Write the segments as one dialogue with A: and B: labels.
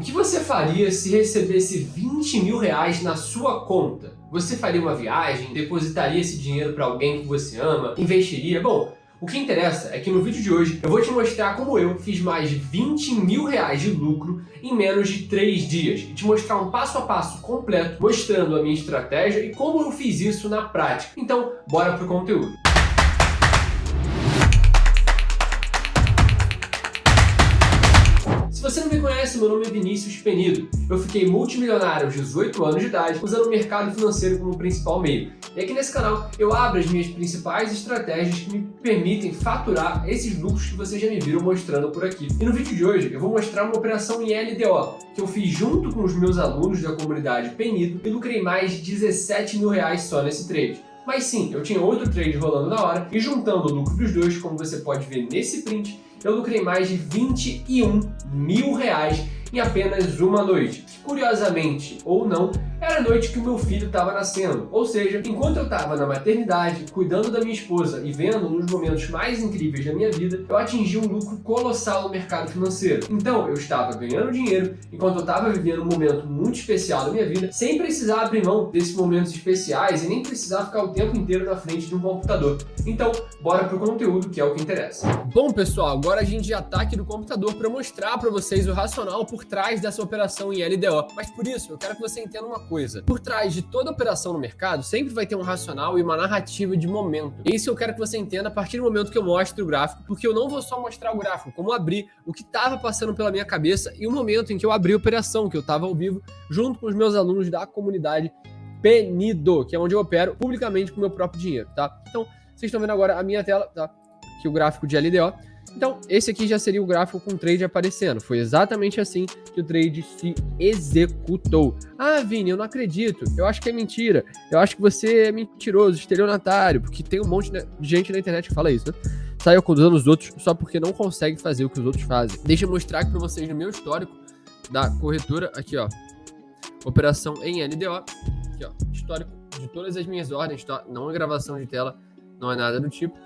A: O que você faria se recebesse 20 mil reais na sua conta? Você faria uma viagem? Depositaria esse dinheiro para alguém que você ama? Investiria? Bom, o que interessa é que no vídeo de hoje eu vou te mostrar como eu fiz mais de 20 mil reais de lucro em menos de 3 dias e te mostrar um passo a passo completo mostrando a minha estratégia e como eu fiz isso na prática. Então, bora pro conteúdo. Se você não me conhece, meu nome é Vinícius Penido. Eu fiquei multimilionário aos 18 anos de idade, usando o mercado financeiro como principal meio. E aqui nesse canal eu abro as minhas principais estratégias que me permitem faturar esses lucros que vocês já me viram mostrando por aqui. E no vídeo de hoje eu vou mostrar uma operação em LDO, que eu fiz junto com os meus alunos da comunidade Penido e lucrei mais de 17 mil reais só nesse trade. Mas sim, eu tinha outro trade rolando na hora e juntando o lucro dos dois, como você pode ver nesse print, eu lucrei mais de 21 mil reais em apenas uma noite. Curiosamente ou não, era a noite que o meu filho estava nascendo. Ou seja, enquanto eu estava na maternidade, cuidando da minha esposa e vendo nos momentos mais incríveis da minha vida, eu atingi um lucro colossal no mercado financeiro. Então, eu estava ganhando dinheiro enquanto eu estava vivendo um momento muito especial da minha vida, sem precisar abrir mão desses momentos especiais e nem precisar ficar o tempo inteiro na frente de um computador. Então, bora pro conteúdo, que é o que interessa. Bom, pessoal, agora a gente já está aqui no computador para mostrar para vocês o racional por trás dessa operação em LDO. Mas por isso, eu quero que você entenda uma coisa. Por trás de toda operação no mercado, sempre vai ter um racional e uma narrativa de momento. Isso eu quero que você entenda a partir do momento que eu mostro o gráfico, porque eu não vou só mostrar o gráfico, como abrir o que estava passando pela minha cabeça e o momento em que eu abri a operação, que eu estava ao vivo, junto com os meus alunos da comunidade Penido, que é onde eu opero publicamente com o meu próprio dinheiro, tá? Então, vocês estão vendo agora a minha tela, tá? Aqui o gráfico de LDO. Então, esse aqui já seria o gráfico com o trade aparecendo. Foi exatamente assim que o trade se executou. Ah, Vini, eu não acredito. Eu acho que é mentira. Eu acho que você é mentiroso, estelionatário, porque tem um monte de gente na internet que fala isso, né? Sai acusando os outros só porque não consegue fazer o que os outros fazem. Deixa eu mostrar aqui pra vocês no meu histórico da corretora. Aqui, ó. Operação em LDO. Aqui, ó. Histórico de todas as minhas ordens, tá? Não é gravação de tela, não é nada do tipo.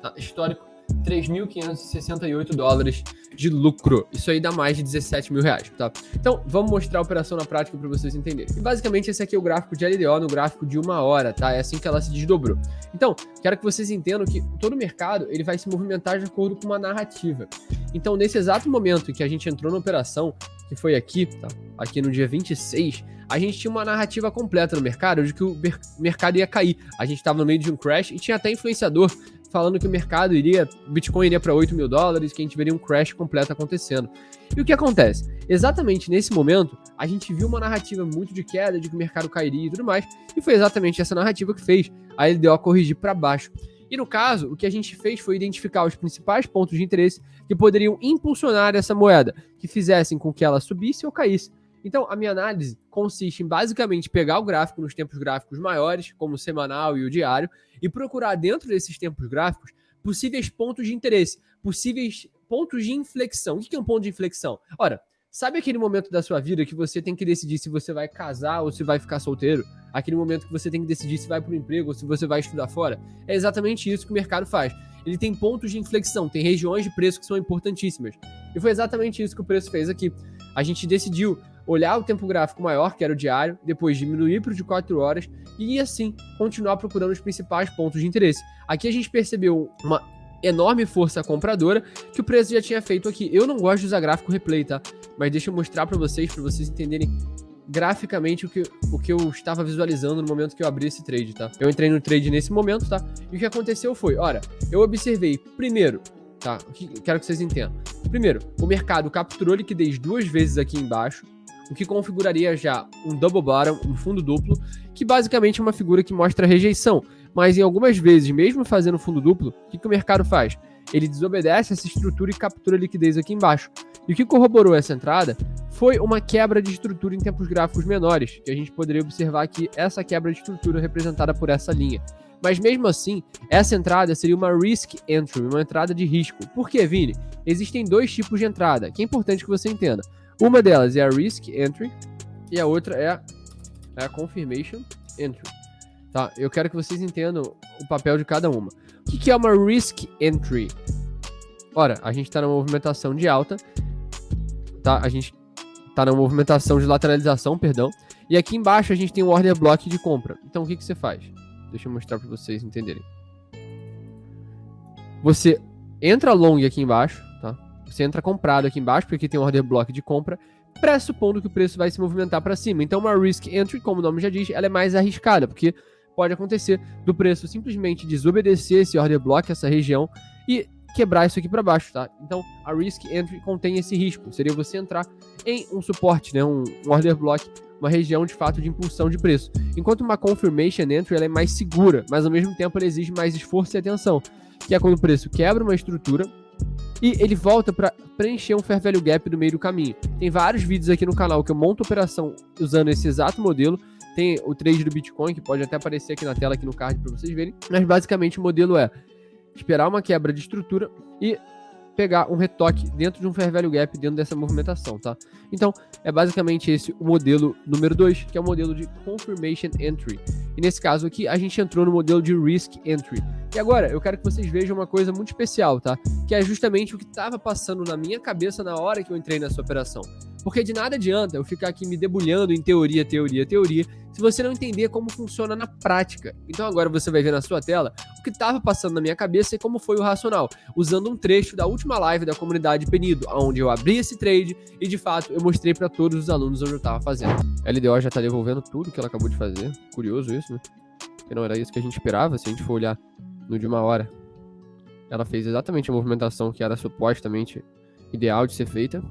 A: Tá? Histórico. 3.568 dólares de lucro. Isso aí dá mais de 17 mil reais, tá? Então, vamos mostrar a operação na prática para vocês entenderem. E basicamente esse aqui é o gráfico de LDO no gráfico de uma hora, tá? É assim que ela se desdobrou. Então, quero que vocês entendam que todo mercado ele vai se movimentar de acordo com uma narrativa. Então, nesse exato momento em que a gente entrou na operação, que foi aqui, tá? Aqui no dia 26, a gente tinha uma narrativa completa no mercado de que o mercado ia cair. A gente estava no meio de um crash e tinha até influenciador falando que o mercado o Bitcoin iria para 8 mil dólares, que a gente veria um crash completo acontecendo. E o que acontece? Exatamente nesse momento, a gente viu uma narrativa muito de queda, de que o mercado cairia e tudo mais, e foi exatamente essa narrativa que fez a LDO corrigir para baixo. E no caso, o que a gente fez foi identificar os principais pontos de interesse que poderiam impulsionar essa moeda, que fizessem com que ela subisse ou caísse. Então, a minha análise consiste em basicamente pegar o gráfico nos tempos gráficos maiores, como o semanal e o diário, e procurar dentro desses tempos gráficos possíveis pontos de interesse, possíveis pontos de inflexão. O que é um ponto de inflexão? Ora, sabe aquele momento da sua vida que você tem que decidir se você vai casar ou se vai ficar solteiro? Aquele momento que você tem que decidir se vai para o emprego ou se você vai estudar fora? É exatamente isso que o mercado faz. Ele tem pontos de inflexão, tem regiões de preço que são importantíssimas. E foi exatamente isso que o preço fez aqui. A gente decidiu olhar o tempo gráfico maior, que era o diário, depois diminuir para o de 4 horas e assim continuar procurando os principais pontos de interesse. Aqui a gente percebeu uma enorme força compradora que o preço já tinha feito aqui. Eu não gosto de usar gráfico replay, tá? Mas deixa eu mostrar para vocês entenderem graficamente o que eu estava visualizando no momento que eu abri esse trade, tá? Eu entrei no trade nesse momento, tá? E o que aconteceu foi, olha, eu observei primeiro, tá? Quero que vocês entendam. Primeiro, o mercado capturou liquidez 2 vezes aqui embaixo, o que configuraria já um double bottom, um fundo duplo, que basicamente é uma figura que mostra rejeição. Mas em algumas vezes, mesmo fazendo fundo duplo, o que o mercado faz? Ele desobedece essa estrutura e captura liquidez aqui embaixo. E o que corroborou essa entrada foi uma quebra de estrutura em tempos gráficos menores, que a gente poderia observar aqui essa quebra de estrutura representada por essa linha. Mas mesmo assim, essa entrada seria uma risk entry, uma entrada de risco. Por quê, Vini? Existem 2 tipos de entrada, que é importante que você entenda. Uma delas é a risk entry e a outra é a confirmation entry. Tá? Eu quero que vocês entendam o papel de cada uma. O que é uma risk entry? Ora, a gente está numa movimentação de alta, tá? A gente tá na movimentação de lateralização, perdão. E aqui embaixo a gente tem um order block de compra. Então o que você faz? Deixa eu mostrar para vocês entenderem. Você entra long aqui embaixo, tá? Você entra comprado aqui embaixo, porque aqui tem um order block de compra, pressupondo que o preço vai se movimentar para cima. Então uma risk entry, como o nome já diz, ela é mais arriscada, porque pode acontecer do preço simplesmente desobedecer esse order block, essa região, e quebrar isso aqui para baixo, tá? Então a risk entry contém esse risco. Seria você entrar em um suporte, né? Um order block, uma região de fato de impulsão de preço. Enquanto uma confirmation entry ela é mais segura, mas ao mesmo tempo ela exige mais esforço e atenção, que é quando o preço quebra uma estrutura e ele volta para preencher um fair value gap no meio do caminho. Tem vários vídeos aqui no canal que eu monto operação usando esse exato modelo. Tem o trade do Bitcoin, que pode até aparecer aqui na tela, aqui no card, para vocês verem. Mas basicamente o modelo é esperar uma quebra de estrutura e pegar um retoque dentro de um fair value gap dentro dessa movimentação, tá? Então, é basicamente esse o modelo número 2, que é o modelo de confirmation entry. E nesse caso aqui, a gente entrou no modelo de risk entry. E agora, eu quero que vocês vejam uma coisa muito especial, tá? Que é justamente o que estava passando na minha cabeça na hora que eu entrei nessa operação. Porque de nada adianta eu ficar aqui me debulhando em teoria, se você não entender como funciona na prática. Então agora você vai ver na sua tela o que estava passando na minha cabeça e como foi o racional, usando um trecho da última live da comunidade Penido, onde eu abri esse trade e de fato eu mostrei para todos os alunos onde eu estava fazendo. A LDO já está devolvendo tudo que ela acabou de fazer. Curioso isso, né? Porque não era isso que a gente esperava, se a gente for olhar no de uma hora. Ela fez exatamente a movimentação que era supostamente ideal de ser feita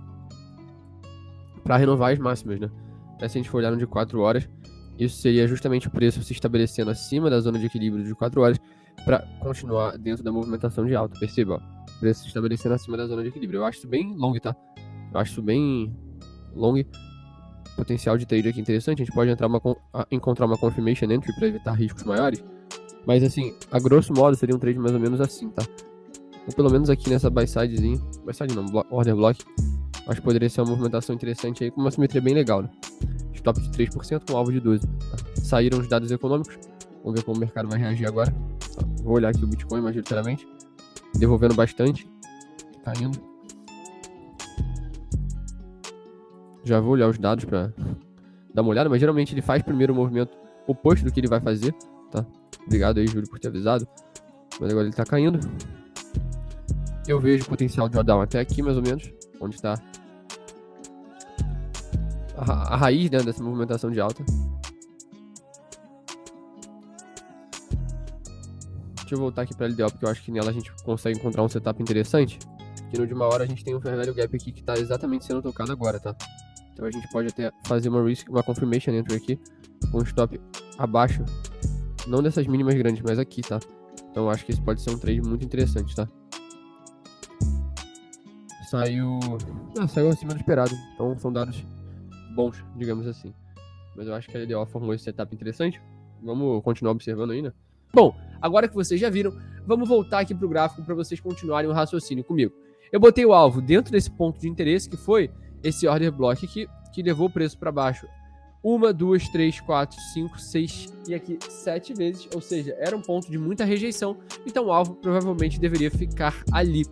A: para renovar as máximas, né? Até se a gente for olhar no de 4 horas, isso seria justamente o preço se estabelecendo acima da zona de equilíbrio de 4 horas para continuar dentro da movimentação de alta. Perceba, ó, o preço se estabelecendo acima da zona de equilíbrio. Eu acho isso bem long, tá? Eu acho isso bem long. Potencial de trade aqui interessante. A gente pode encontrar uma confirmation entry para evitar riscos maiores. Mas assim, a grosso modo seria um trade mais ou menos assim, tá? Ou pelo menos aqui nessa buy sidezinha. Buy side não, order block. Acho que poderia ser uma movimentação interessante aí, com uma simetria bem legal, né? Stop de 3% com alvo de 12%. Tá? Saíram os dados econômicos. Vamos ver como o mercado vai reagir agora. Tá? Vou olhar aqui o Bitcoin majoritariamente. Devolvendo bastante. Caindo. Já vou olhar os dados pra dar uma olhada, mas geralmente ele faz primeiro o movimento oposto do que ele vai fazer, tá? Obrigado aí, Júlio, por ter avisado. Mas agora ele tá caindo. Eu vejo potencial de drawdown até aqui, mais ou menos, onde está a raiz, né, dessa movimentação de alta. Deixa eu voltar aqui para a LDO, porque eu acho que nela a gente consegue encontrar um setup interessante. Que no de uma hora a gente tem um fair value gap aqui que está exatamente sendo tocado agora, tá? Então a gente pode até fazer uma confirmation entry aqui, com um stop abaixo, não dessas mínimas grandes, mas aqui, tá? Então eu acho que esse pode ser um trade muito interessante, tá? Saiu acima do esperado, então são dados bons, digamos assim. Mas eu acho que a LDO formou esse setup interessante. Vamos continuar observando aí, né? Bom, agora que vocês já viram, vamos voltar aqui pro gráfico para vocês continuarem o raciocínio comigo. Eu botei o alvo dentro desse ponto de interesse, que foi esse order block aqui, que levou o preço para baixo 1, 2, 3, 4, 5, 6 e aqui 7 vezes, ou seja, era um ponto de muita rejeição, então o alvo provavelmente deveria ficar ali.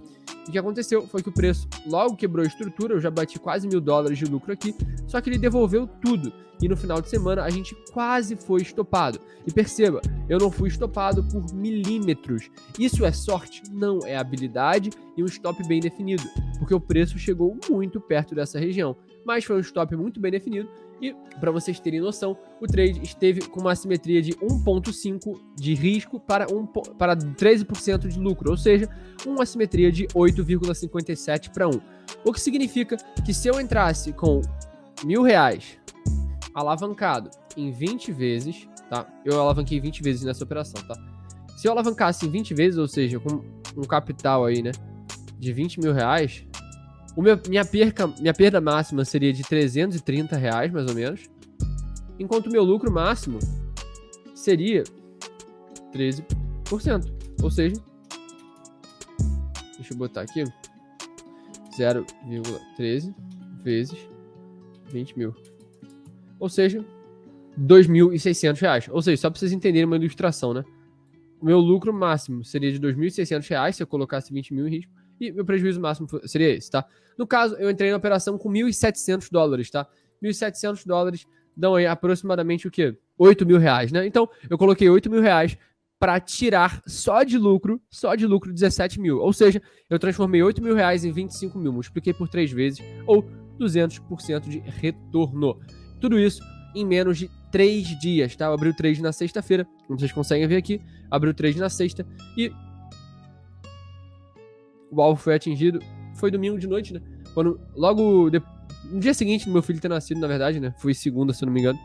A: O que aconteceu foi que o preço logo quebrou a estrutura, eu já bati quase $1.000 de lucro aqui, só que ele devolveu tudo. E no final de semana a gente quase foi estopado. E perceba, eu não fui estopado por milímetros. Isso é sorte? Não, é habilidade e um stop bem definido, porque o preço chegou muito perto dessa região. Mas foi um stop muito bem definido e, para vocês terem noção, o trade esteve com uma assimetria de 1,5 de risco para 13% de lucro, ou seja, uma assimetria de 8,57 para 1. O que significa que se eu entrasse com R$1.000 alavancado em 20 vezes, tá? Eu alavanquei 20 vezes nessa operação, tá? Se eu alavancasse em 20 vezes, ou seja, com um capital aí, né, de R$20.000, minha perda máxima seria de R$330, mais ou menos, enquanto o meu lucro máximo seria 13%, ou seja, deixa eu botar aqui, 0,13 vezes 20 mil, ou seja, R$2.600, ou seja, só para vocês entenderem uma ilustração, né? O meu lucro máximo seria de R$2.600 se eu colocasse 20 mil em risco, e meu prejuízo máximo seria esse, tá? No caso, eu entrei na operação com $1.700, tá? $1.700 dão aí aproximadamente o quê? R$8.000, né? Então, eu coloquei R$8.000 para tirar só de lucro 17 mil. Ou seja, eu transformei R$8.000 em 25 mil, multipliquei por 3 vezes, ou 200% de retorno. Tudo isso em menos de 3 dias, tá? Eu abri o trade na sexta-feira, como vocês conseguem ver aqui, abri o trade na sexta e o alvo foi atingido, foi domingo de noite, né? Quando, no dia seguinte do meu filho ter nascido, na verdade, né? Foi segunda, se eu não me engano.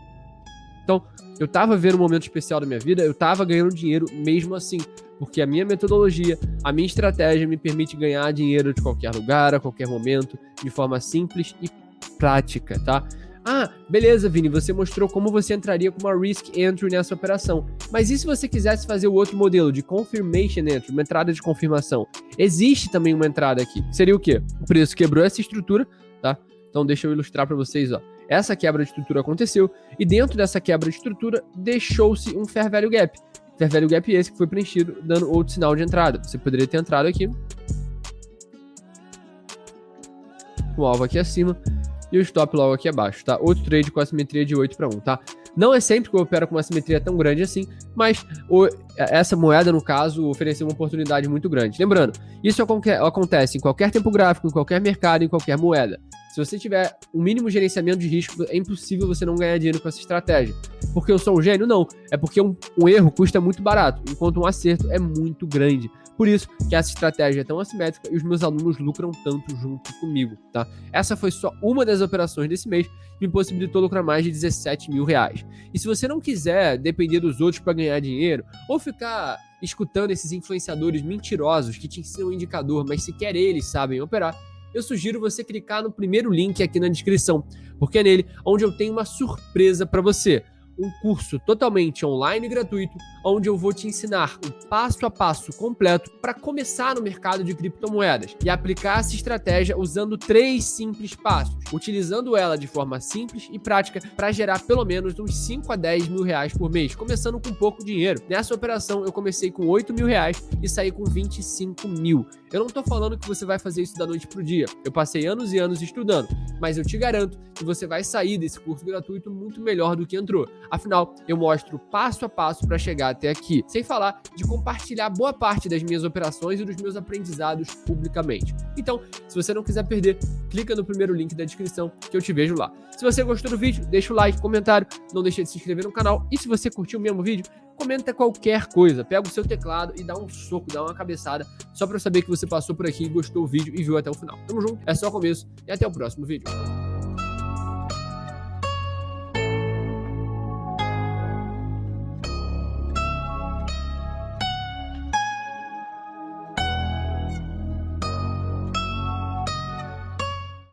A: Então, eu tava vendo um momento especial da minha vida, eu tava ganhando dinheiro mesmo assim, porque a minha metodologia, a minha estratégia me permite ganhar dinheiro de qualquer lugar, a qualquer momento, de forma simples e prática, tá? Ah, beleza, Vini, você mostrou como você entraria com uma risk entry nessa operação. Mas e se você quisesse fazer o outro modelo de confirmation entry, uma entrada de confirmação? Existe também uma entrada aqui. Seria o quê? O preço quebrou essa estrutura, tá? Então deixa eu ilustrar para vocês, ó. Essa quebra de estrutura aconteceu e dentro dessa quebra de estrutura deixou-se um fair value gap. Fair value gap esse que foi preenchido dando outro sinal de entrada. Você poderia ter entrado aqui, o alvo aqui acima e o stop logo aqui abaixo, tá? Outro trade com assimetria de 8-1, tá? Não é sempre que eu opero com uma assimetria tão grande assim, mas essa moeda, no caso, ofereceu uma oportunidade muito grande. Lembrando, isso acontece em qualquer tempo gráfico, em qualquer mercado, em qualquer moeda. Se você tiver um mínimo gerenciamento de risco, é impossível você não ganhar dinheiro com essa estratégia. Porque eu sou um gênio? Não. É porque um erro custa muito barato, enquanto um acerto é muito grande. Por isso que essa estratégia é tão assimétrica e os meus alunos lucram tanto junto comigo, tá? Essa foi só uma das operações desse mês que me possibilitou lucrar mais de R$17 mil. E se você não quiser depender dos outros para ganhar dinheiro, ou ficar escutando esses influenciadores mentirosos que te ensinam um indicador, mas sequer eles sabem operar, eu sugiro você clicar no primeiro link aqui na descrição, porque é nele onde eu tenho uma surpresa para você. Um curso totalmente online e gratuito, onde eu vou te ensinar um passo a passo completo para começar no mercado de criptomoedas e aplicar essa estratégia usando 3 simples passos, utilizando ela de forma simples e prática para gerar pelo menos uns 5 a 10 mil reais por mês, começando com pouco dinheiro. Nessa operação eu comecei com 8 mil reais e saí com 25 mil. Eu não tô falando que você vai fazer isso da noite pro dia, eu passei anos e anos estudando, mas eu te garanto que você vai sair desse curso gratuito muito melhor do que entrou. Afinal, eu mostro passo a passo para chegar até aqui, sem falar de compartilhar boa parte das minhas operações e dos meus aprendizados publicamente. Então, se você não quiser perder, clica no primeiro link da descrição que eu te vejo lá. Se você gostou do vídeo, deixa o like, comentário, não deixe de se inscrever no canal e se você curtiu o mesmo vídeo, comenta qualquer coisa, pega o seu teclado e dá um soco, dá uma cabeçada, só para eu saber que você passou por aqui, gostou do vídeo e viu até o final. Tamo junto, é só o começo e até o próximo vídeo.